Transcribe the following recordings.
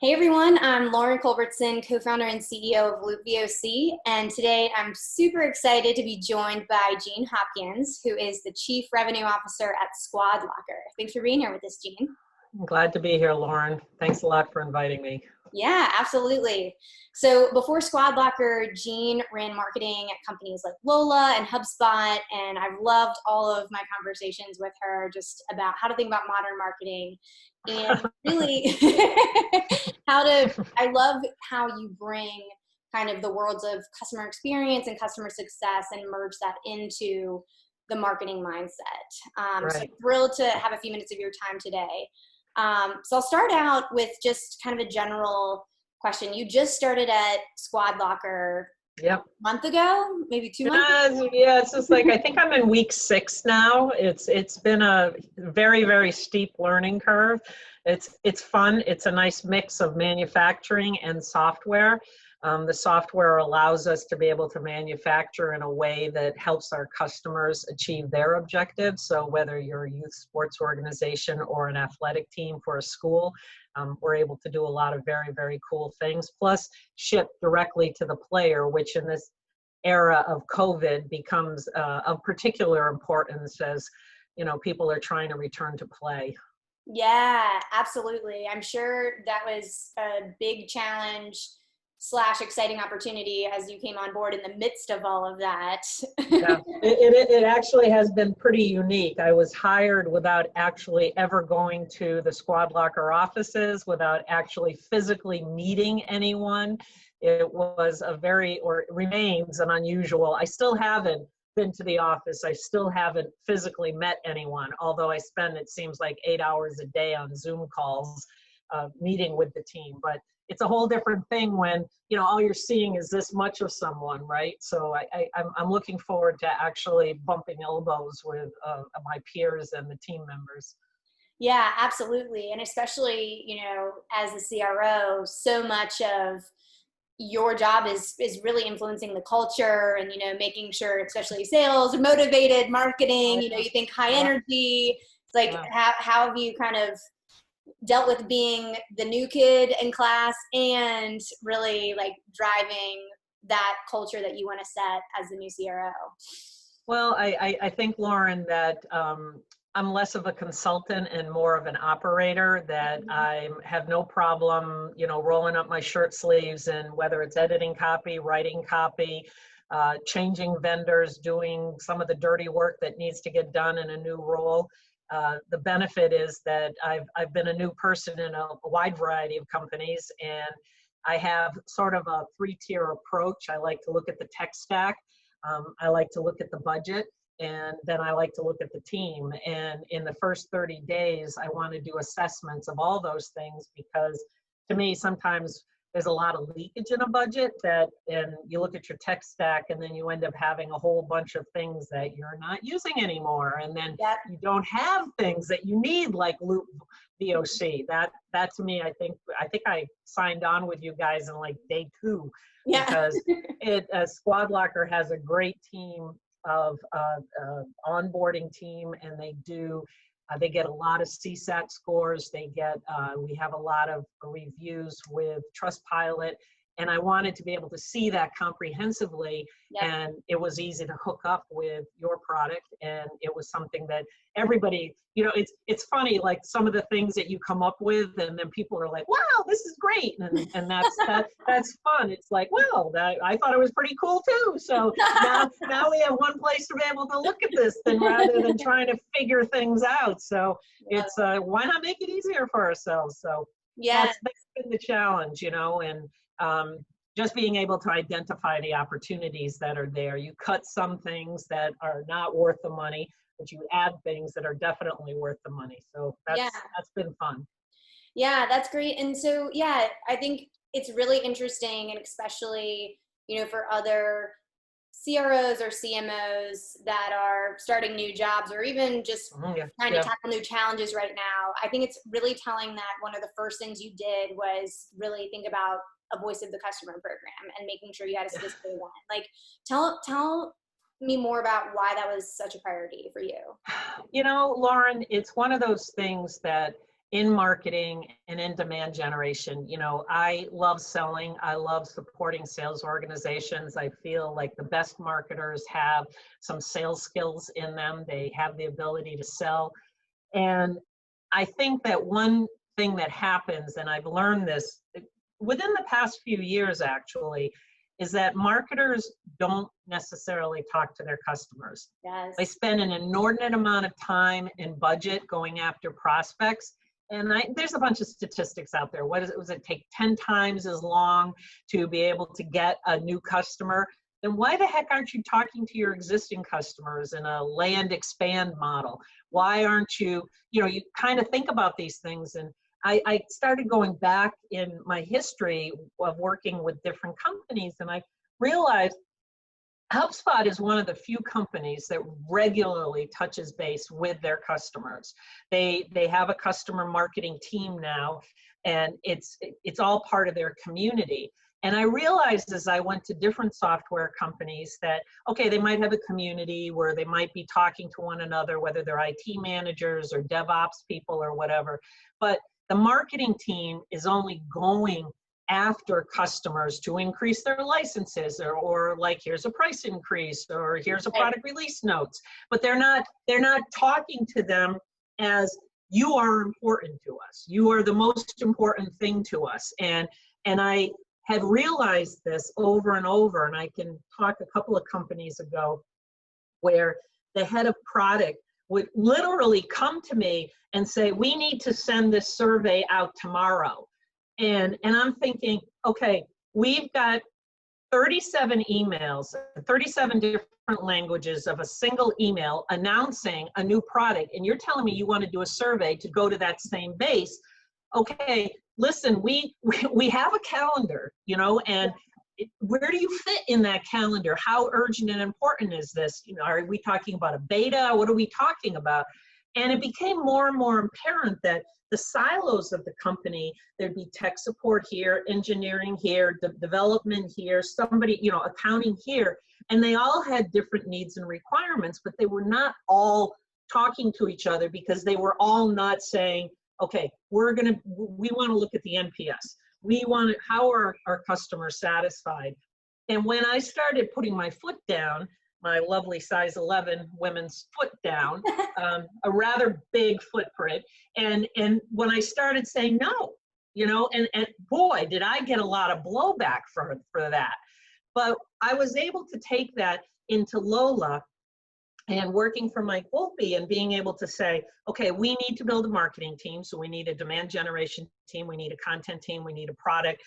Hey everyone, I'm Lauren Culbertson, co-founder and CEO of Loop VOC, and today I'm super excited to be joined by Jeanne Hopkins, who is the Chief Revenue Officer at SquadLocker. Thanks for being here with us, Jeanne. I'm glad to be here, Lauren. Thanks a lot for inviting me. Yeah, absolutely. So before SquadLocker, Jeanne ran marketing at companies like Lola and HubSpot, and I've loved all of my conversations with her just about how to think about modern marketing and really I love how you bring kind of the worlds of customer experience and customer success and merge that into the marketing mindset. So I'm Right. thrilled to have a few minutes of your time today. So I'll start out with just kind of a general question. You just started at SquadLocker Yep. a month ago, maybe 2 months? Yeah, it's just like I think I'm in week 6 now. It's been a very, very steep learning curve. It's fun. It's a nice mix of manufacturing and software. The software allows us to be able to manufacture in a way that helps our customers achieve their objectives. So whether you're a youth sports organization or an athletic team for a school, we're able to do a lot of very, very cool things, plus ship directly to the player, which in this era of COVID becomes of particular importance as, people are trying to return to play. Yeah, absolutely. I'm sure that was a big challenge / exciting opportunity as you came on board in the midst of all of that. Yeah, it actually has been pretty unique. I was hired without actually ever going to the SquadLocker offices, without actually physically meeting anyone. It was it remains an unusual. I still haven't been to the office. I still haven't physically met anyone, although I spend, it seems like, 8 hours a day on Zoom calls, meeting with the team. But it's a whole different thing when all you're seeing is this much of someone, right? So I'm looking forward to actually bumping elbows with my peers and the team members. Yeah, absolutely. And especially, as the CRO, so much of your job is really influencing the culture and, making sure, especially sales, motivated marketing, you think high energy. It's like, how have you kind of dealt with being the new kid in class and really like driving that culture that you want to set as the new CRO? Well, I think, Lauren, that I'm less of a consultant and more of an operator, that I have no problem, rolling up my shirt sleeves, and whether it's editing copy, writing copy, changing vendors, doing some of the dirty work that needs to get done in a new role. The benefit is that I've been a new person in a wide variety of companies, and I have sort of a 3-tier approach. I like to look at the tech stack. I like to look at the budget, and then I like to look at the team. And in the first 30 days, I want to do assessments of all those things, because to me, sometimes there's a lot of leakage in a budget, and you look at your tech stack and then you end up having a whole bunch of things that you're not using anymore. And then you don't have things that you need, like Loop VOC. That to me, I think I signed on with you guys in like day 2, because SquadLocker has a great team of onboarding team, and they get a lot of CSAT scores. We have a lot of reviews with Trustpilot, and I wanted to be able to see that comprehensively. And it was easy to hook up with your product, and it was something that everybody, it's funny, like some of the things that you come up with, and then people are like, wow, this is great. And that's fun. It's like, well, I thought it was pretty cool too. So now we have one place to be able to look at this thing rather than trying to figure things out. So it's why not make it easier for ourselves? So that's been the challenge, and just being able to identify the opportunities that are there. You cut some things that are not worth the money, but you add things that are definitely worth the money. So that's been fun. Yeah, that's great. And so, I think it's really interesting, and especially, for other CROs or CMOs that are starting new jobs, or even just trying to tackle new challenges right now. I think it's really telling that one of the first things you did was really think about a voice of the customer program and making sure you had a specific one. Like, tell me more about why that was such a priority for you. Lauren, it's one of those things that in marketing and in demand generation. You know, I love selling. I love supporting sales organizations. I feel like the best marketers have some sales skills in them. They have the ability to sell. And I think that one thing that happens, and I've learned this within the past few years actually, is that marketers don't necessarily talk to their customers. Yes. They spend an inordinate amount of time and budget going after prospects. And there's a bunch of statistics out there. Does it take 10 times as long to be able to get a new customer? Then why the heck aren't you talking to your existing customers in a land expand model? Why aren't you, you kind of think about these things. And I started going back in my history of working with different companies, and I realized HubSpot is one of the few companies that regularly touches base with their customers. They have a customer marketing team now, and it's all part of their community. And I realized as I went to different software companies that, okay, they might have a community where they might be talking to one another, whether they're IT managers or DevOps people or whatever, but the marketing team is only going after customers to increase their licenses or like, here's a price increase or here's a product release notes, but they're not talking to them as, you are important to us. You are the most important thing to us. And I had realized this over and over, and I can talk a couple of companies ago where the head of product would literally come to me and say, we need to send this survey out tomorrow. And I'm thinking, okay, we've got 37 emails, 37 different languages of a single email announcing a new product, and you're telling me you want to do a survey to go to that same base. Okay, listen, we have a calendar, and where do you fit in that calendar? How urgent and important is this? Are we talking about a beta? What are we talking about? And it became more and more apparent that the silos of the company, there'd be tech support here, engineering here, development here, somebody, accounting here, and they all had different needs and requirements, but they were not all talking to each other because they were all not saying, okay, we want to look at the NPS. How are our customers satisfied? And when I started putting my foot down, my lovely size 11 women's foot down, a rather big footprint. And when I started saying no, and boy, did I get a lot of blowback for that. But I was able to take that into Lola and working for Mike Wolpe and being able to say, okay, we need to build a marketing team. So we need a demand generation team. We need a content team. We need a product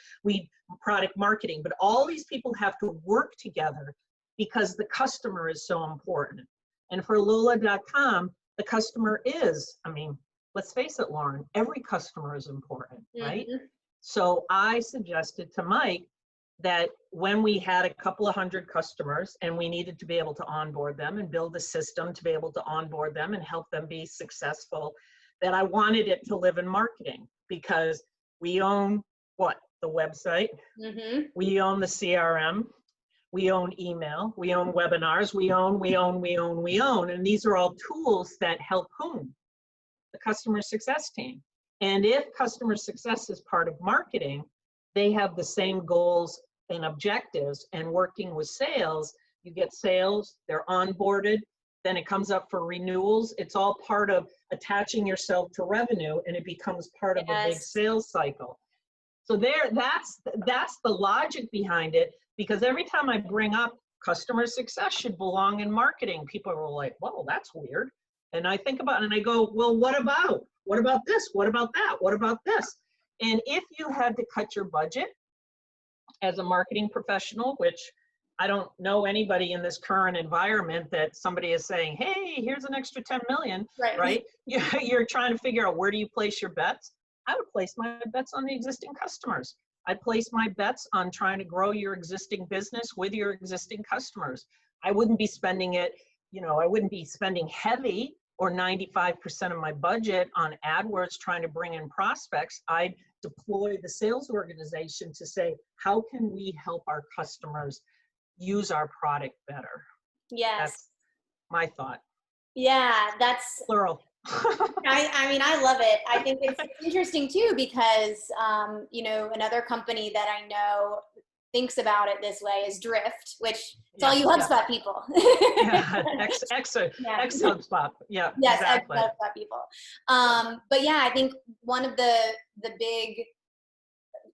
marketing. But all these people have to work together because the customer is so important. And for Lola.com, the customer is, let's face it, Lauren, every customer is important, right? Mm-hmm. So I suggested to Mike that when we had a couple of hundred customers and we needed to be able to onboard them and build a system to be able to onboard them and help them be successful, that I wanted it to live in marketing because we own what? The website, mm-hmm. We own the CRM, we own email, we own webinars, we own, and these are all tools that help whom? The customer success team. And if customer success is part of marketing, they have the same goals and objectives, and working with sales, you get sales, they're onboarded, then it comes up for renewals. It's all part of attaching yourself to revenue, and it becomes part of a big sales cycle. So that's the logic behind it, because every time I bring up customer success should belong in marketing, people are like, whoa, that's weird. And I think about it and I go, well, what about this? What about that? What about this? And if you had to cut your budget as a marketing professional, which I don't know anybody in this current environment that somebody is saying, hey, here's an extra 10 million, right? You're trying to figure out where do you place your bets? I would place my bets on the existing customers. I'd place my bets on trying to grow your existing business with your existing customers. I wouldn't be spending it, I wouldn't be spending heavy or 95% of my budget on AdWords trying to bring in prospects. I'd deploy the sales organization to say, how can we help our customers use our product better? Yes. That's my thought. Yeah, that's plural. I mean, I love it. I think it's interesting too, because, you know, another company that I know thinks about it this way is Drift, which it's all Yeah, you yeah, HubSpot people. yeah. Yeah. Ex HubSpot. Yeah, Yes, exactly. HubSpot people. But yeah, I think one of the big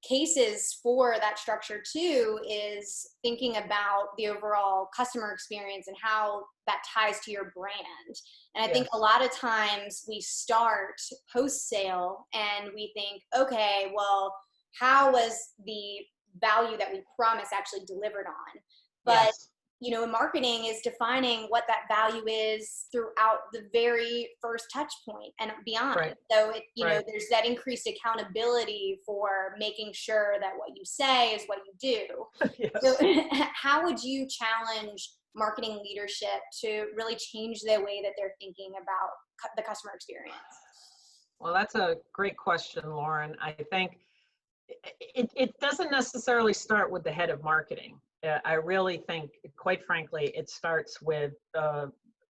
cases for that structure too is thinking about the overall customer experience and how that ties to your brand. And I think a Yes, lot of times we start post sale and we think, okay, well, how was the value that we promised actually delivered on? But yes, you know, marketing is defining what that value is throughout the very first touch point and beyond. right, So it, you know, right. there's that increased accountability for making sure that what you say is what you do. So Yes. how would you challenge marketing leadership to really change the way that they're thinking about the customer experience? Well, that's a great question, Lauren. I think it doesn't necessarily start with the head of marketing. I really think, quite frankly, it starts with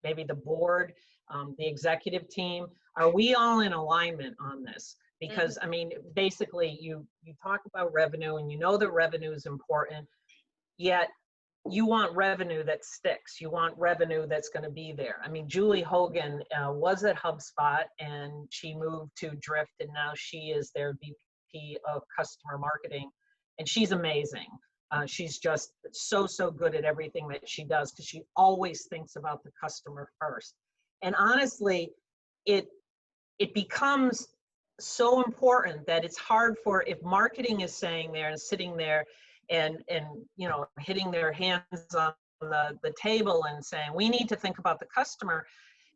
maybe the board, the executive team. Are we all in alignment on this? Mhm. Because I mean, basically, you talk about revenue, and you know that revenue is important. Yet you want revenue that sticks. You want revenue that's going to be there. I mean, Julie Hogan was at HubSpot and she moved to Drift, and now she is their VP of customer marketing. And she's amazing. She's just so good at everything that she does because she always thinks about the customer first. And honestly, it it becomes so important that it's hard for, if marketing is saying there and sitting there and you know, hitting their hands on the table and saying we need to think about the customer,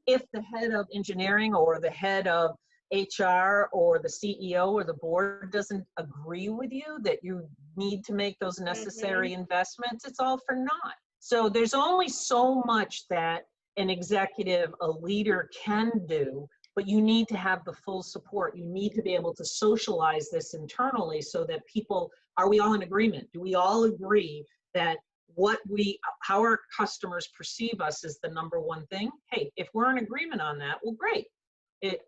if the head of engineering or the head of HR or the CEO or the board doesn't agree with you that you need to make those Mhm. necessary investments, it's all for naught. So there's only so much that an executive, a leader can do, but you need to have the full support. You need to be able to socialize this internally so that people, are we all in agreement? Do we all agree that how our customers perceive us is the number one thing? Hey, if we're in agreement on that, well, great.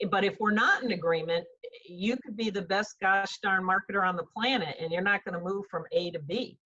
But if we're not in agreement, you could be the best gosh darn marketer on the planet and you're not going to move from A to B.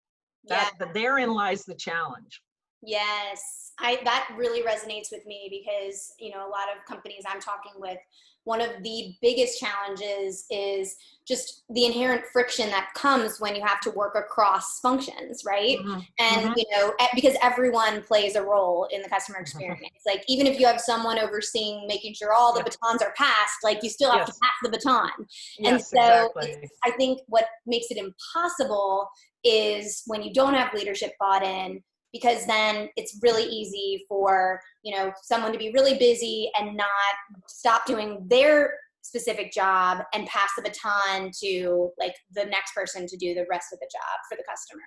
Yeah. Therein lies the challenge. Yes, that really resonates with me because, you know, a lot of companies I'm talking with, one of the biggest challenges is just the inherent friction that comes when you have to work across functions, right? Mm-hmm, And, mm-hmm, you know, because everyone plays a role in the customer mm-hmm. experience. Like, even if you have someone overseeing making sure all the Yeah. batons are passed, like, you still have to Yes. pass the baton. And Yes, so exactly. I think what makes it impossible is when you don't have leadership bought in, because then it's really easy for, you know, someone to be really busy and not stop doing their specific job and pass the baton to like the next person to do the rest of the job for the customer.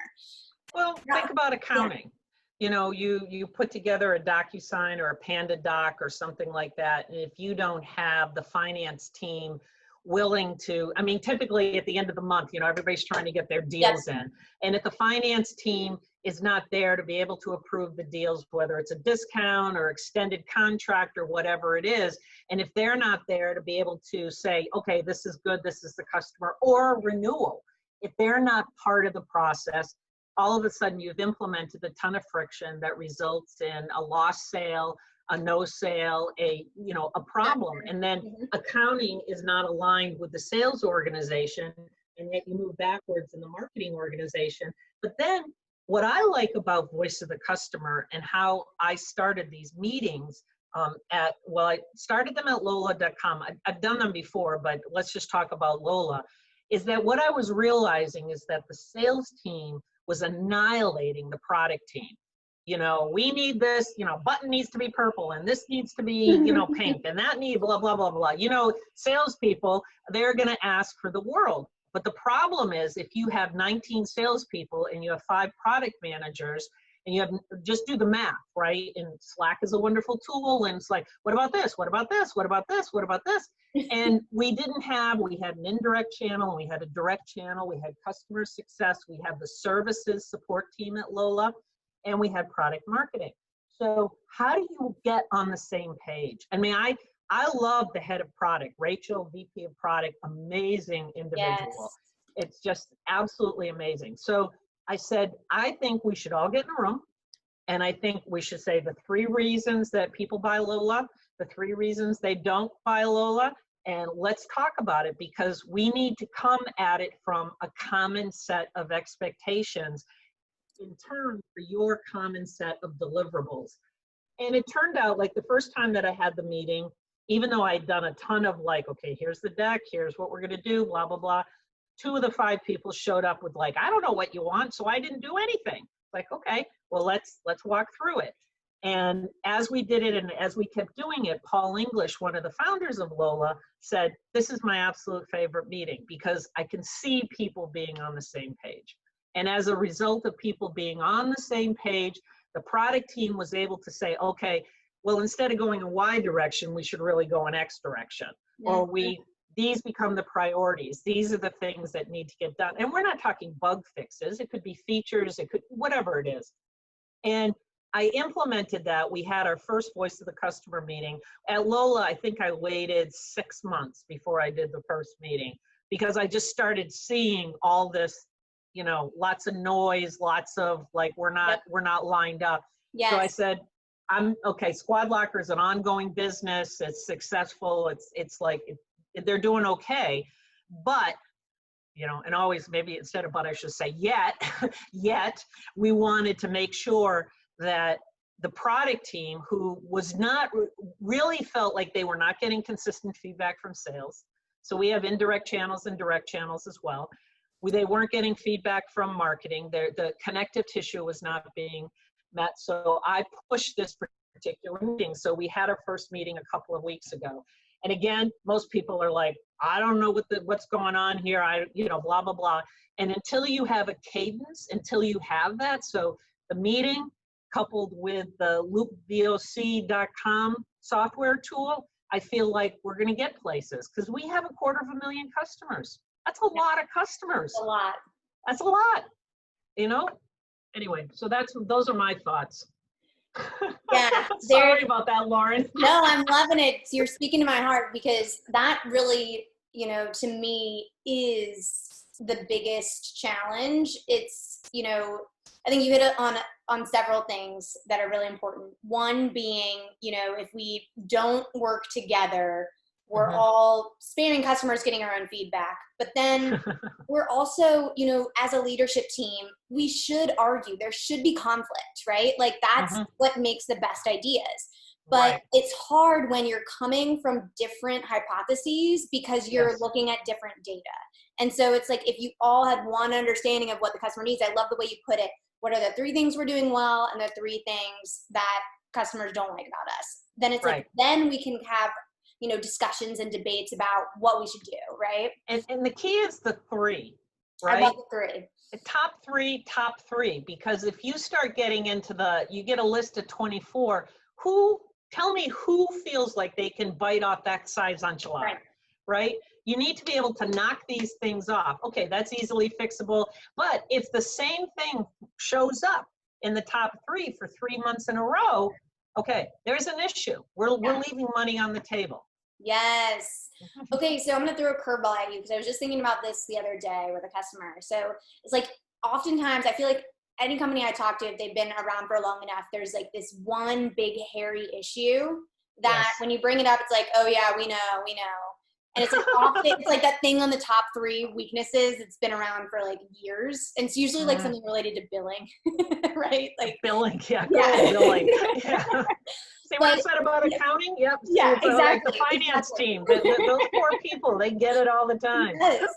Well, Yeah. think about Yeah. accounting. You know, you put together a DocuSign or a Panda Doc or something like that, and if you don't have the finance team willing to, I mean, typically at the end of the month, you know, everybody's trying to get their Yep. deals in, and if the finance team is not there to be able to approve the deals, whether it's a discount or extended contract or whatever it is, and if they're not there to be able to say, okay, this is good, this is the customer, or renewal, if they're not part of the process, all of a sudden you've implemented a ton of friction that results in a lost sale, a no sale, a problem. And then Mhm. accounting is not aligned with the sales organization, and yet you move backwards in the marketing organization. But then what I like about Voice of the Customer and how I started these meetings I started them at lola.com. I've done them before, but let's just talk about Lola, is that what I was realizing is that the sales team was annihilating the product team. You know, we need this, you know, button needs to be purple and this needs to be, you know, pink and that need blah, blah, blah, blah. You know, salespeople, they're going to ask for the world. But the problem is if you have 19 salespeople and you have 5 product managers and you have, just do the math, right? And Slack is a wonderful tool. And it's like, what about this? What about this? What about this? What about this? And we had an indirect channel, we had a direct channel, we had customer success, we had the services support team at Lola, and we had product marketing. So how do you get on the same page? I mean, I love the head of product, Rachel, VP of product, amazing individual. Yes. It's just absolutely amazing. So I said, I think we should all get in a room, and I think we should say the 3 reasons that people buy Lola, the 3 reasons they don't buy Lola, and let's talk about it, because we need to come at it from a common set of expectations in turn for your common set of deliverables. And it turned out, like, the first time that I had the meeting, even though I'd done a ton of like, okay, here's the deck, here's what we're gonna do, blah, blah, blah. 2 of the 5 people showed up with like, I don't know what you want, so I didn't do anything. Like, okay, well, let's walk through it. And as we did it and as we kept doing it, Paul English, one of the founders of Lola, said, this is my absolute favorite meeting because I can see people being on the same page. And as a result of people being on the same page, the product team was able to say, okay, well, instead of going in Y direction, we should really go in X direction. Or these become the priorities. These are the things that need to get done. And we're not talking bug fixes. It could be features, it could, whatever it is. And I implemented that. We had our first voice of the customer meeting. At Lola, I think I waited 6 months before I did the first meeting because I just started seeing all this, you know, lots of noise, lots of like, we're not lined up. Yes. So I said, okay, SquadLocker is an ongoing business. It's successful. It's like, they're doing okay. But, you know, and always maybe instead of but I should say yet, yet we wanted to make sure that the product team, who was not really felt like they were not getting consistent feedback from sales. So we have indirect channels and direct channels as well. They weren't getting feedback from marketing. The connective tissue was not being met. So I pushed this particular meeting. So we had our first meeting a couple of weeks ago. And again, most people are like, I don't know what's going on here. You know, blah, blah, blah. And until you have a cadence, until you have that, so the meeting coupled with the loopvoc.com software tool, I feel like we're going to get places because we have 250,000 customers. That's a lot of customers. A lot. That's a lot, you know? Anyway, so those are my thoughts. Yeah. Sorry about that, Lauren. No, I'm loving it. You're speaking to my heart because that really, you know, to me is the biggest challenge. It's, you know, I think you hit it on several things that are really important. One being, you know, if we don't work together, we're all spamming customers, getting our own feedback. But then we're also, you know, as a leadership team, we should argue. There should be conflict, right? Like that's what makes the best ideas. But it's hard when you're coming from different hypotheses because you're looking at different data. And so it's like if you all had one understanding of what the customer needs, I love the way you put it. What are the 3 things we're doing well and the 3 things that customers don't like about us? Then it's like, then we can have, you know, discussions and debates about what we should do, right? And the key is the 3, right? I love the 3. The top 3, because if you start getting into you get a list of 24, tell me who feels like they can bite off that size enchilada, right? You need to be able to knock these things off. Okay, that's easily fixable, but if the same thing shows up in the top 3 for 3 months in a row, okay, there's an issue. We're leaving money on the table. Yes. Okay, so I'm going to throw a curveball at you because I was just thinking about this the other day with a customer. So it's like oftentimes I feel like any company I talk to, if they've been around for long enough, there's like this one big hairy issue that when you bring it up, it's like, oh yeah, we know. And it's like often, it's like that thing on the top 3 weaknesses. It's been around for like years. And it's usually like something related to billing, right? Like billing, billing. Yeah. See what I said about accounting? Yep. Yeah, so exactly. Like the finance team, those poor people, they get it all the time. Yes.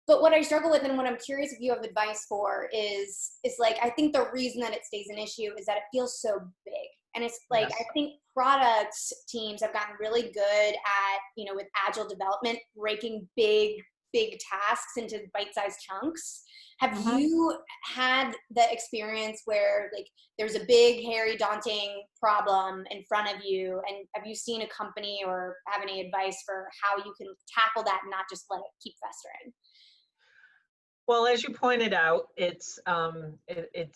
But what I struggle with and what I'm curious if you have advice for is like, I think the reason that it stays an issue is that it feels so big. And it's like, I think product teams have gotten really good at, you know, with agile development, breaking big tasks into bite-sized chunks. Have you had the experience where like there's a big, hairy, daunting problem in front of you, and have you seen a company or have any advice for how you can tackle that and not just let it keep festering? Well, as you pointed out, it's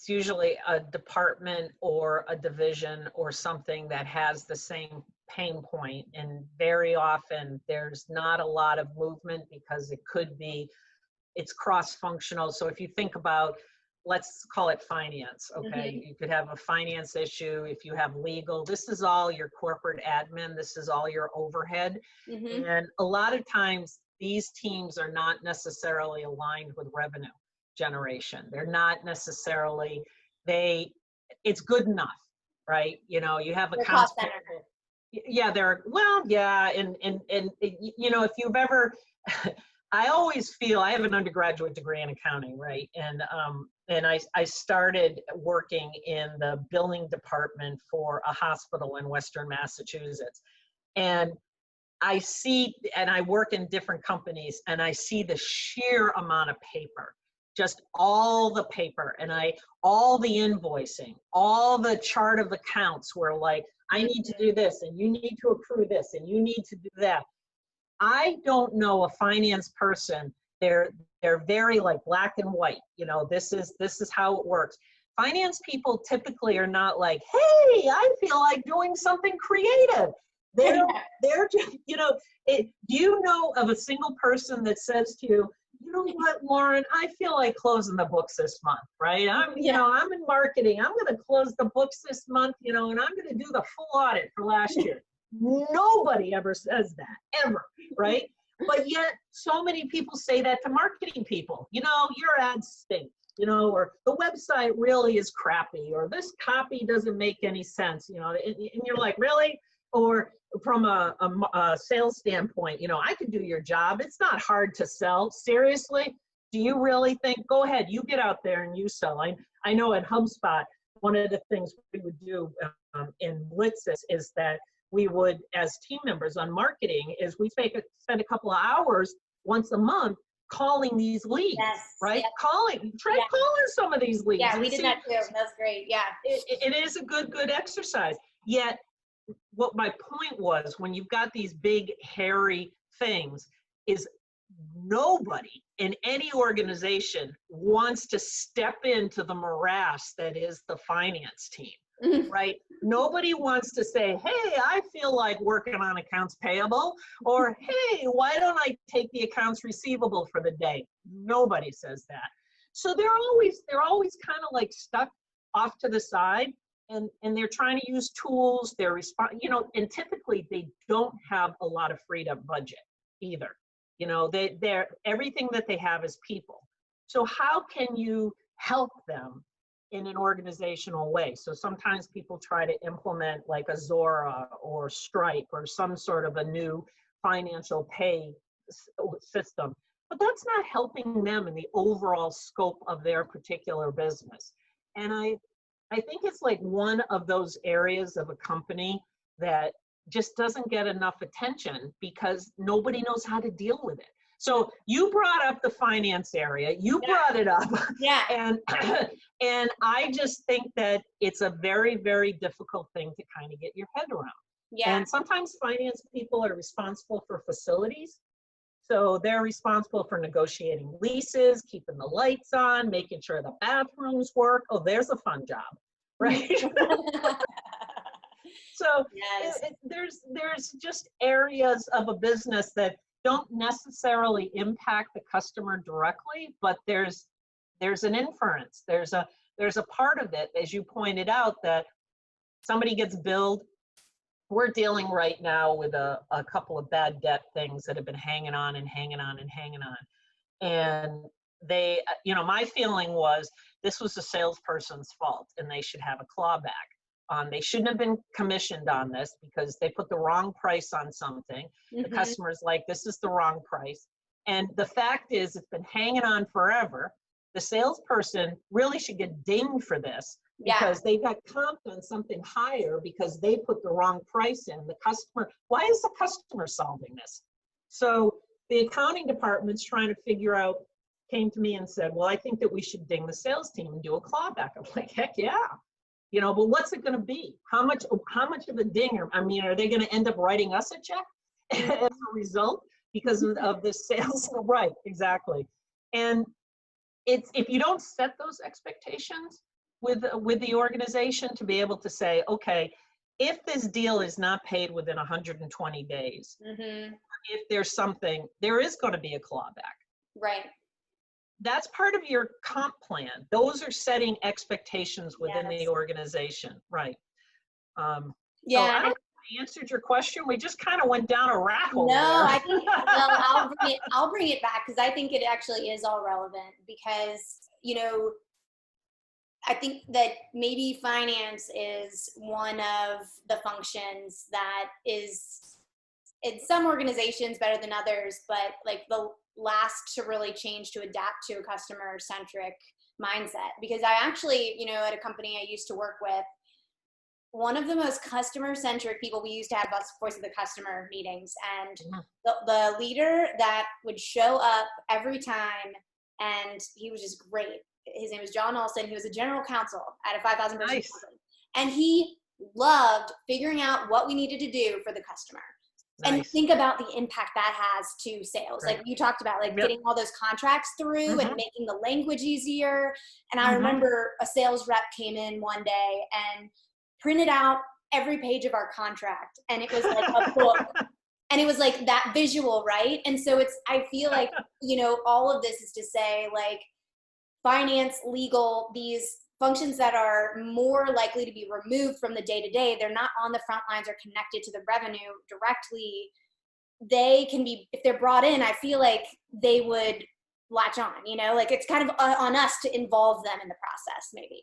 usually a department or a division or something that has the same pain point, and very often there's not a lot of movement because it's cross-functional. So if you think about, let's call it finance, okay? You could have a finance issue. If you have legal, this is all your corporate admin, this is all your overhead. And a lot of times these teams are not necessarily aligned with revenue generation. They're not necessarily, it's good enough, right? You know, you have accounts payable. Yeah, and you know, if you've ever, I always feel, I have an undergraduate degree in accounting, right? And I started working in the billing department for a hospital in Western Massachusetts. And I work in different companies, and I see the sheer amount of paper, just all the paper, and all the invoicing, all the chart of accounts where like, I need to do this, and you need to accrue this, and you need to do that. I don't know a finance person. They're very like black and white. You know, this is how it works. Finance people typically are not like, hey, I feel like doing something creative. They're just, you know, do you know of a single person that says to you, you know what, Lauren, I feel like closing the books this month, right? You know, I'm in marketing. I'm going to close the books this month, you know, and I'm going to do the full audit for last year. Nobody ever says that, ever, right? But yet so many people say that to marketing people. You know, your ads stink, you know, or the website really is crappy, or this copy doesn't make any sense, you know, and you're like, really? Or from a sales standpoint, you know, I could do your job. It's not hard to sell. Seriously? Do you really think? Go ahead, you get out there and you sell. I know at HubSpot, one of the things we would do in blitzes is that we would, as team members on marketing, is we spend a couple of hours once a month calling these leads, right? Calling some of these leads. Yeah, we did that too. That's great. Yeah. It is a good exercise. Yet, what my point was, when you've got these big, hairy things, is nobody in any organization wants to step into the morass that is the finance team. Right? Nobody wants to say, hey, I feel like working on accounts payable, or hey, why don't I take the accounts receivable for the day? Nobody says that. So they're always kind of like stuck off to the side, and they're trying to use tools, you know, and typically they don't have a lot of freed up budget either. You know, they're everything that they have is people. So how can you help them in an organizational way? So sometimes people try to implement like a Zora or Stripe or some sort of a new financial pay system, but that's not helping them in the overall scope of their particular business. And I think it's like one of those areas of a company that just doesn't get enough attention because nobody knows how to deal with it. So you brought up the finance area, you brought it up. Yeah. And I just think that it's a very, very difficult thing to kind of get your head around. Yeah. And sometimes finance people are responsible for facilities. So they're responsible for negotiating leases, keeping the lights on, making sure the bathrooms work. Oh, there's a fun job, right? So there's just areas of a business that don't necessarily impact the customer directly, but there's an inference. There's a part of it, as you pointed out, that somebody gets billed. We're dealing right now with a couple of bad debt things that have been hanging on. And they, you know, my feeling was this was the salesperson's fault and they should have a clawback. They shouldn't have been commissioned on this because they put the wrong price on something. The customer's like, this is the wrong price. And the fact is, it's been hanging on forever. The salesperson really should get dinged for this because they got comped on something higher because they put the wrong price in. The customer, why is the customer solving this? So the accounting department's trying to figure out, came to me and said, well, I think that we should ding the sales team and do a clawback. I'm like, heck yeah. You know, but what's it going to be? How much of a dinger? I mean, are they going to end up writing us a check as a result because of the sales? Right, exactly. And it's, if you don't set those expectations with the organization to be able to say, okay, if this deal is not paid within 120 days, if there's something, there is going to be a clawback. Right. That's part of your comp plan. Those are setting expectations within the Yes. organization. Right. So I Yeah. don't know if I answered your question. We just kind of went down a rat hole No, there. I think, well, I'll bring it back because I think it actually is all relevant because, you know, I think that maybe finance is one of the functions that is in some organizations better than others, but like the last to really change to adapt to a customer centric mindset. Because I actually, you know, at a company I used to work with, one of the most customer centric people, we used to have voice of the customer meetings, and the leader that would show up every time, and he was just great. His name was John Olson. He was a general counsel at a 5,000 person company, and he loved figuring out what we needed to do for the customer. And think about the impact that has to sales. Like you talked about, like getting all those contracts through and making the language easier. And I remember a sales rep came in one day and printed out every page of our contract. And it was like a book. And it was like that visual, right? And so I feel like, you know, all of this is to say, like, finance, legal, these functions that are more likely to be removed from the day-to-day, they're not on the front lines or connected to the revenue directly. They can be, if they're brought in, I feel like they would latch on, you know, like it's kind of on us to involve them in the process, maybe.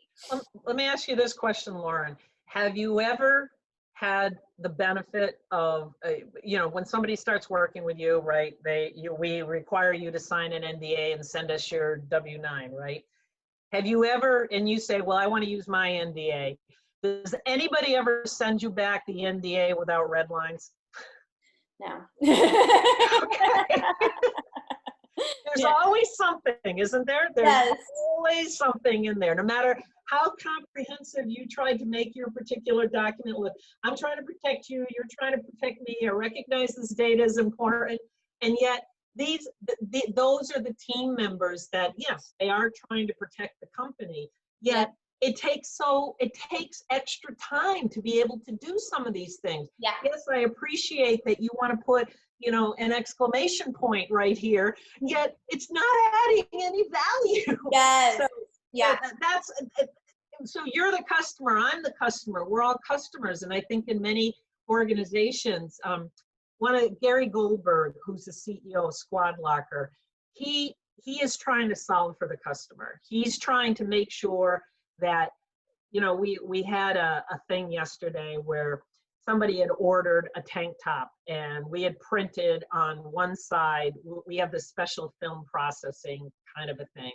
Let me ask you this question, Lauren. Have you ever had the benefit of, you know, when somebody starts working with you, right, we require you to sign an NDA and send us your W-9, right? Have you ever, and you say, well, I want to use my NDA. Does anybody ever send you back the NDA without red lines? No. Okay. There's always something, isn't there? There's always something in there, no matter how comprehensive you tried to make your particular document look. I'm trying to protect you, you're trying to protect me, I recognize this data is important, and yet those are the team members that, yes, they are trying to protect the company, yet it takes extra time to be able to do some of these things. Yes, I appreciate that you want to put, you know, an exclamation point right here, yet it's not adding any value. Yes. So, so you're the customer, I'm the customer, we're all customers. And I think in many organizations, Gary Goldberg, who's the CEO of SquadLocker, he is trying to solve for the customer. He's trying to make sure that, you know, we had a thing yesterday where somebody had ordered a tank top and we had printed on one side, we have this special film processing kind of a thing.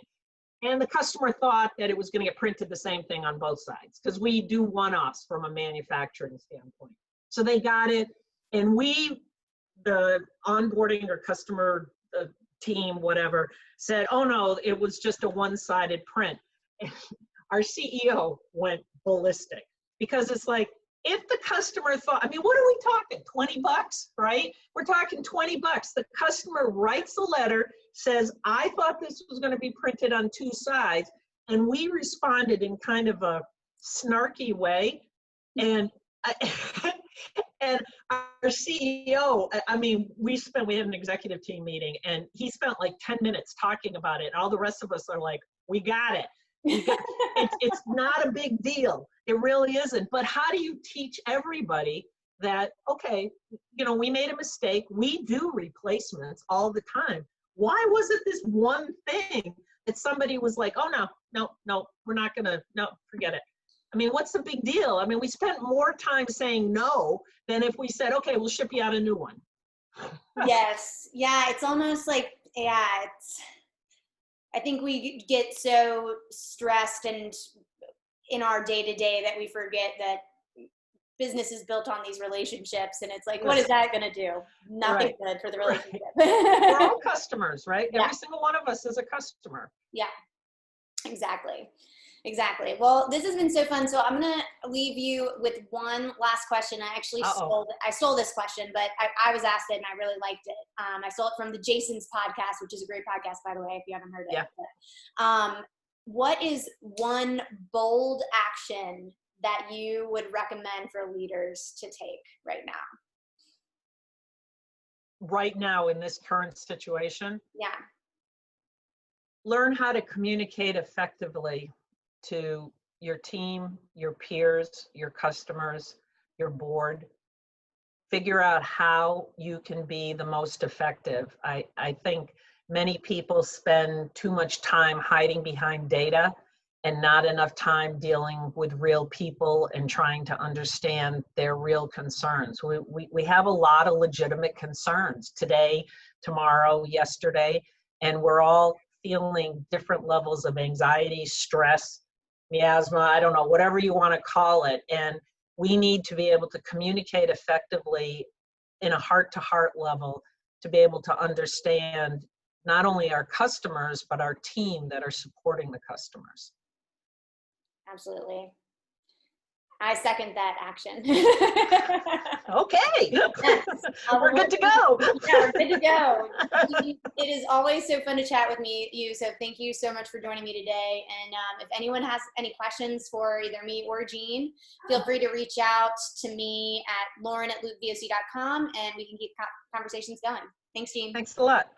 And the customer thought that it was going to get printed the same thing on both sides because we do one-offs from a manufacturing standpoint. So they got it, and the onboarding or customer team, whatever, said, oh no, it was just a one-sided print. And our CEO went ballistic because it's like, if the customer thought, I mean, what are we talking, 20 bucks, right? We're talking 20 bucks. The customer writes a letter, says, I thought this was going to be printed on two sides. And we responded in kind of a snarky way. And and our CEO, I mean, we had an executive team meeting and he spent like 10 minutes talking about it. And all the rest of us are like, we got it. It's not a big deal. It really isn't. But how do you teach everybody that, okay, you know, we made a mistake. We do replacements all the time. Why was it this one thing that somebody was like, oh, no, we're not going to, no, forget it. I mean, what's the big deal? I mean, we spent more time saying no than if we said, okay, we'll ship you out a new one. Yes. Yeah. It's almost like, I think we get so stressed and in our day-to-day that we forget that business is built on these relationships, and it's like, what is that going to do? Nothing good for the relationship. We're all customers, right? Every single one of us is a customer. Yeah, exactly. Well, this has been so fun. So I'm going to leave you with one last question. I actually stole this question, but I was asked it and I really liked it. I stole it from the Jason's podcast, which is a great podcast, by the way, if you haven't heard it. Yeah. But, what is one bold action that you would recommend for leaders to take right now? Right now in this current situation? Yeah. Learn how to communicate effectively to your team, your peers, your customers, your board. Figure out how you can be the most effective. I think many people spend too much time hiding behind data and not enough time dealing with real people and trying to understand their real concerns. We have a lot of legitimate concerns today, tomorrow, yesterday, and we're all feeling different levels of anxiety, stress, miasma, I don't know, whatever you want to call it. And we need to be able to communicate effectively in a heart-to-heart level to be able to understand not only our customers, but our team that are supporting the customers. Absolutely. I second that action. Okay. Yes. We're good to go. Yeah, we're good to go. It is always so fun to chat with you. So thank you so much for joining me today. And if anyone has any questions for either me or Jeanne, feel free to reach out to me at lauren@loopvoc.com and we can keep conversations going. Thanks, Jeanne. Thanks a lot.